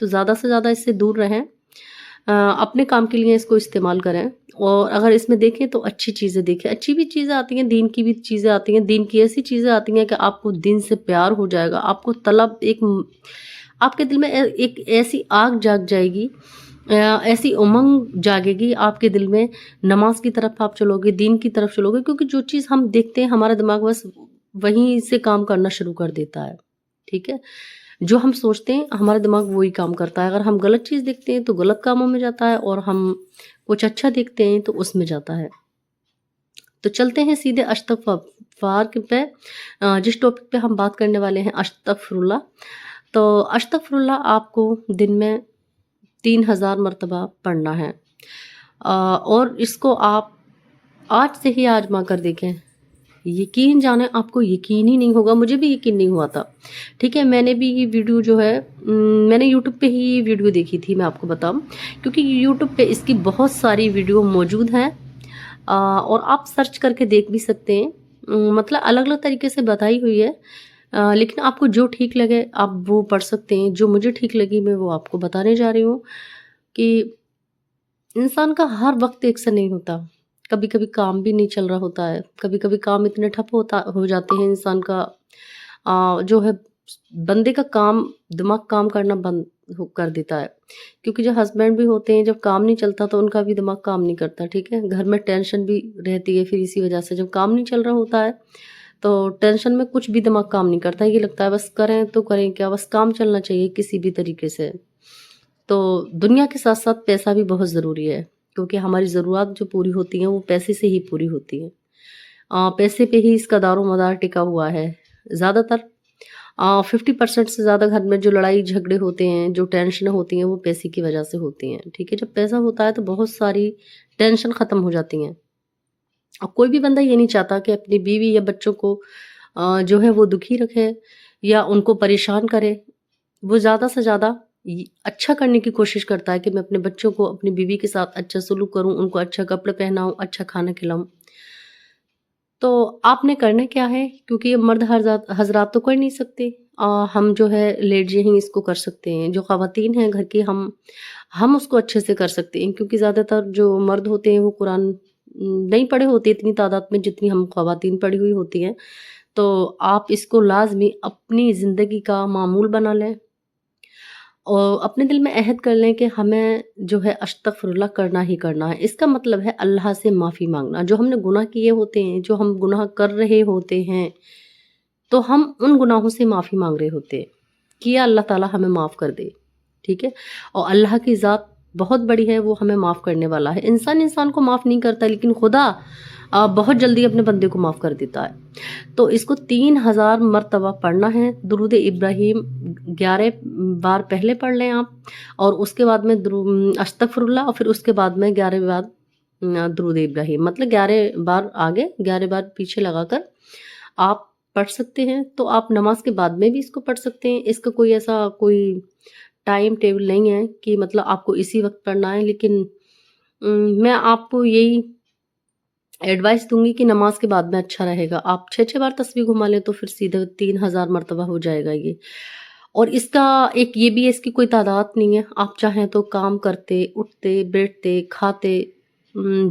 تو زیادہ سے زیادہ اس سے دور رہیں، اپنے کام کے لیے اس کو استعمال کریں، اور اگر اس میں دیکھیں تو اچھی چیزیں دیکھیں، اچھی بھی چیزیں آتی ہیں، دین کی بھی چیزیں آتی ہیں، دین کی ایسی چیزیں آتی ہیں کہ آپ کو دین سے پیار ہو جائے گا، آپ کو طلب آپ کے دل میں ایک ایسی آگ جاگ جائے گی، ایسی امنگ جاگے گی آپ کے دل میں، نماز کی طرف آپ چلو گے، دین کی طرف چلو گے، کیونکہ جو چیز ہم دیکھتے ہیں ہمارا دماغ بس وہیں سے کام کرنا شروع کر دیتا ہے، ٹھیک ہے؟ جو ہم سوچتے ہیں ہمارا دماغ وہی کام کرتا ہے، اگر ہم غلط چیز دیکھتے ہیں تو غلط کاموں میں جاتا ہے، اور ہم کچھ اچھا دیکھتے ہیں تو اس میں جاتا ہے۔ تو چلتے ہیں سیدھے استغفار پہ، جس ٹاپک پہ ہم بات کرنے والے ہیں، استغفر اللہ۔ تو استغفر اللہ آپ کو دن میں 3000 مرتبہ پڑھنا ہے، اور اس کو آپ آج سے ہی آزما کر دیکھیں، یقین جانیں آپ کو یقین ہی نہیں ہوگا، مجھے بھی یقین نہیں ہوا تھا، ٹھیک ہے؟ میں نے بھی یہ ویڈیو جو ہے میں نے یوٹیوب پہ ہی یہ ویڈیو دیکھی تھی، میں آپ کو بتاؤں، کیونکہ یوٹیوب پہ اس کی بہت ساری ویڈیو موجود ہیں، اور آپ سرچ کر کے دیکھ بھی سکتے ہیں، مطلب الگ الگ طریقے سے بتائی ہوئی ہے، لیکن آپ کو جو ٹھیک لگے آپ وہ پڑھ سکتے ہیں۔ جو مجھے ٹھیک لگی میں وہ آپ کو بتانے جا رہی ہوں، کہ انسان کا ہر وقت ایک سا نہیں ہوتا، کبھی کبھی کام بھی نہیں چل رہا ہوتا ہے، کبھی کبھی کام اتنے ٹھپ ہو جاتے ہیں، انسان کا جو ہے بندے کا دماغ کام کرنا بند کر دیتا ہے، کیونکہ جو ہسبینڈ بھی ہوتے ہیں جب کام نہیں چلتا تو ان کا بھی دماغ کام نہیں کرتا، ٹھیک ہے؟ گھر میں ٹینشن بھی رہتی ہے، پھر اسی وجہ سے جب کام نہیں چل رہا ہوتا ہے تو ٹینشن میں کچھ بھی دماغ کام نہیں کرتا، یہ لگتا ہے بس کریں تو کریں کیا، بس کام چلنا چاہیے کسی بھی طریقے سے۔ تو دنیا کے ساتھ ساتھ پیسہ بھی بہت ضروری ہے، کیونکہ ہماری ضرورت جو پوری ہوتی ہیں وہ پیسے سے ہی پوری ہوتی ہیں، پیسے پہ ہی اس کا دار و مدار ٹکا ہوا ہے۔ زیادہ تر 50% سے زیادہ گھر میں جو لڑائی جھگڑے ہوتے ہیں، جو ٹینشنیں ہوتی ہیں، وہ پیسے کی وجہ سے ہوتی ہیں، ٹھیک ہے؟ جب پیسہ ہوتا ہے تو بہت ساری ٹینشن ختم ہو جاتی ہیں، اور کوئی بھی بندہ یہ نہیں چاہتا کہ اپنی بیوی یا بچوں کو جو ہے وہ دکھی رکھے یا ان کو پریشان کرے، وہ زیادہ سے زیادہ اچھا کرنے کی کوشش کرتا ہے کہ میں اپنے بچوں کو اپنی بیوی کے ساتھ اچھا سلوک کروں، ان کو اچھا کپڑے پہناؤں، اچھا کھانا کھلاؤں۔ تو آپ نے کرنا کیا ہے، کیونکہ یہ مرد حضرات تو کر نہیں سکتے، ہم جو ہے لیڈ ہی اس کو کر سکتے ہیں، جو خواتین ہیں گھر کی، ہم اس کو اچھے سے کر سکتے ہیں، کیونکہ زیادہ تر جو مرد ہوتے ہیں وہ قرآن نہیں پڑھے ہوتے اتنی تعداد میں جتنی ہم خواتین پڑھی ہوئی ہوتی ہیں۔ تو آپ اس کو لازمی اپنی زندگی کا معمول بنا لیں، اور اپنے دل میں عہد کر لیں کہ ہمیں جو ہے استغفر اللہ کرنا ہی کرنا ہے۔ اس کا مطلب ہے اللہ سے معافی مانگنا، جو ہم نے گناہ کیے ہوتے ہیں، جو ہم گناہ کر رہے ہوتے ہیں، تو ہم ان گناہوں سے معافی مانگ رہے ہوتے ہیں کہ یا اللہ تعالیٰ ہمیں معاف کر دے، ٹھیک ہے؟ اور اللہ کی ذات بہت بڑی ہے، وہ ہمیں معاف کرنے والا ہے۔ انسان کو معاف نہیں کرتا، لیکن خدا بہت جلدی اپنے بندے کو معاف کر دیتا ہے۔ تو اس کو 3000 مرتبہ پڑھنا ہے۔ درود ابراہیم 11 بار پہلے پڑھ لیں آپ، اور اس کے بعد میں استغفر اللہ، اور پھر اس کے بعد میں 11 بار درود ابراہیم، مطلب 11 بار آگے 11 بار پیچھے لگا کر آپ پڑھ سکتے ہیں۔ تو آپ نماز کے بعد میں بھی اس کو پڑھ سکتے ہیں، اس کا کوئی ایسا کوئی ٹائم ٹیبل نہیں ہے کہ مطلب آپ کو اسی وقت پڑھنا ہے، لیکن میں آپ کو یہی ایڈوائس دوں گی کہ نماز کے بعد میں اچھا رہے گا، آپ 6 بار تسبیح گھما لیں تو پھر سیدھے 3000 مرتبہ ہو جائے گا یہ۔ اور اس کا ایک یہ بھی ہے، اس کی کوئی تعداد نہیں ہے، آپ چاہیں تو کام کرتے، اٹھتے، بیٹھتے، کھاتے،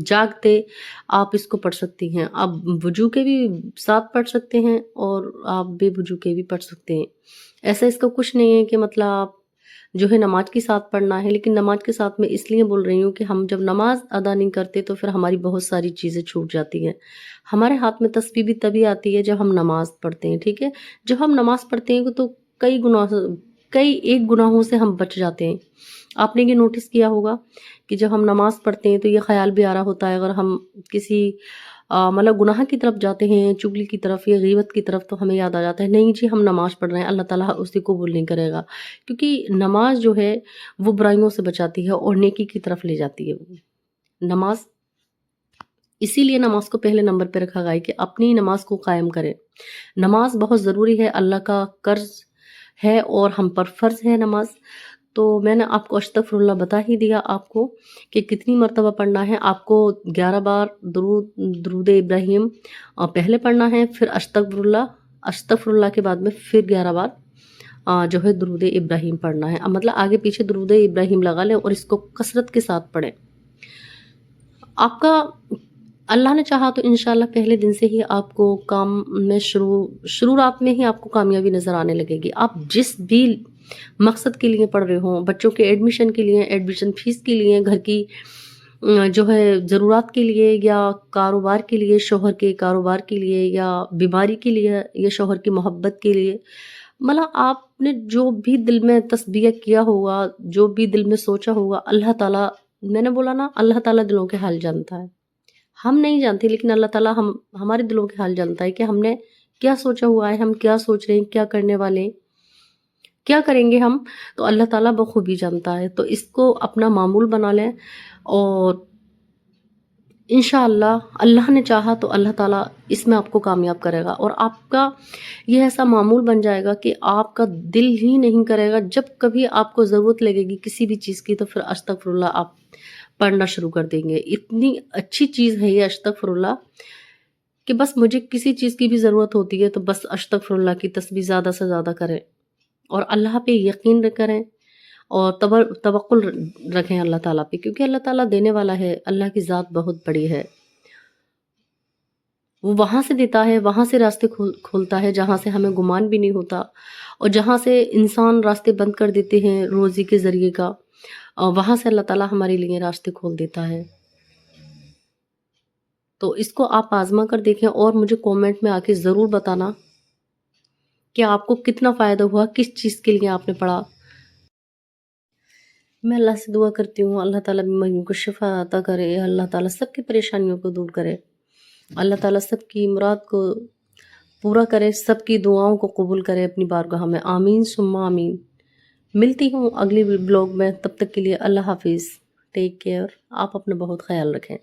جاگتے آپ اس کو پڑھ سکتی ہیں۔ آپ وضو کے بھی ساتھ پڑھ سکتے ہیں، اور آپ بے وضو کے بھی پڑھ سکتے ہیں، ایسا اس کا کچھ نہیں ہے کہ مطلب آپ جو ہے نماز کے ساتھ پڑھنا ہے۔ لیکن نماز کے ساتھ میں اس لیے بول رہی ہوں کہ ہم جب نماز ادا نہیں کرتے تو پھر ہماری بہت ساری چیزیں چھوٹ جاتی ہیں۔ ہمارے ہاتھ میں تسبیح بھی تبھی آتی ہے جب ہم نماز پڑھتے ہیں، ٹھیک ہے؟ جب ہم نماز پڑھتے ہیں تو کئی ایک گناہوں سے ہم بچ جاتے ہیں۔ آپ نے یہ نوٹس کیا ہوگا کہ جب ہم نماز پڑھتے ہیں تو یہ خیال بھی آ رہا ہوتا ہے، اگر ہم کسی مطلب گناہ کی طرف جاتے ہیں، چغلی کی طرف یا غیبت کی طرف، تو ہمیں یاد آ جاتا ہے نہیں جی ہم نماز پڑھ رہے ہیں، اللہ تعالیٰ اسی قبول نہیں کرے گا، کیونکہ نماز جو ہے وہ برائیوں سے بچاتی ہے اور نیکی کی طرف لے جاتی ہے۔ نماز اسی لیے نماز کو پہلے نمبر پہ رکھا گیا ہے کہ اپنی نماز کو قائم کریں۔ نماز بہت ضروری ہے، اللہ کا قرض ہے اور ہم پر فرض ہے نماز۔ تو میں نے آپ کو استغفر اللہ بتا ہی دیا آپ کو کہ کتنی مرتبہ پڑھنا ہے۔ آپ کو 11 بار درود ابراہیم پہلے پڑھنا ہے، پھر استغفر اللہ کے بعد میں پھر 11 بار جو ہے درود ابراہیم پڑھنا ہے. مطلب آگے پیچھے درود ابراہیم لگا لیں اور اس کو کثرت کے ساتھ پڑھیں. آپ کا اللہ نے چاہا تو انشاءاللہ پہلے دن سے ہی آپ کو کام میں شروعات میں ہی آپ کو کامیابی نظر آنے لگے گی. آپ جس بھی مقصد کے لیے پڑھ رہے ہوں، بچوں کے ایڈمیشن کے لیے، ایڈمیشن فیس کے لیے، گھر کی جو ہے ضرورات کے لیے، یا کاروبار کے لیے، شوہر کے کاروبار کے لیے، یا بیماری کے لیے، یا شوہر کی محبت کے لیے، مطلب آپ نے جو بھی دل میں تسبیح کیا ہوگا، جو بھی دل میں سوچا ہوگا، اللہ تعالیٰ، میں نے بولا نا، اللہ تعالیٰ دلوں کے حال جانتا ہے. ہم نہیں جانتے، لیکن اللہ تعالیٰ ہمارے دلوں کے حال جانتا ہے کہ ہم نے کیا سوچا ہوا ہے، ہم کیا سوچ رہے ہیں، کیا کرنے والے ہیں، کیا کریں گے ہم. تو اللہ تعالیٰ بخوبی جانتا ہے. تو اس کو اپنا معمول بنا لیں، اور انشاءاللہ اللہ نے چاہا تو اللہ تعالیٰ اس میں آپ کو کامیاب کرے گا. اور آپ کا یہ ایسا معمول بن جائے گا کہ آپ کا دل ہی نہیں کرے گا، جب کبھی آپ کو ضرورت لگے گی کسی بھی چیز کی تو پھر استغفر اللہ آپ پڑھنا شروع کر دیں گے. اتنی اچھی چیز ہے یہ استغفر اللہ کہ بس مجھے کسی چیز کی بھی ضرورت ہوتی ہے تو بس استغفر اللہ کی تسبیح زیادہ سے زیادہ کریں، اور اللہ پہ یقین کریں، اور توکل رکھیں اللہ تعالیٰ پہ، کیونکہ اللہ تعالیٰ دینے والا ہے. اللہ کی ذات بہت بڑی ہے، وہ وہاں سے دیتا ہے، وہاں سے راستے کھولتا ہے جہاں سے ہمیں گمان بھی نہیں ہوتا، اور جہاں سے انسان راستے بند کر دیتے ہیں روزی کے ذریعے کا، وہاں سے اللہ تعالیٰ ہمارے لیے راستے کھول دیتا ہے. تو اس کو آپ آزما کر دیکھیں، اور مجھے کومنٹ میں آ کے ضرور بتانا کہ آپ کو کتنا فائدہ ہوا، کس چیز کے لیے آپ نے پڑھا. میں اللہ سے دعا کرتی ہوں اللہ تعالیٰ بیماریوں کو شفا عطا کرے، اللہ تعالیٰ سب کی پریشانیوں کو دور کرے، اللہ تعالیٰ سب کی مراد کو پورا کرے، سب کی دعاؤں کو قبول کرے اپنی بارگاہ میں. آمین ثم آمین. ملتی ہوں اگلی بلاگ میں، تب تک کے لیے اللہ حافظ. Take care. آپ اپنا بہت خیال رکھیں.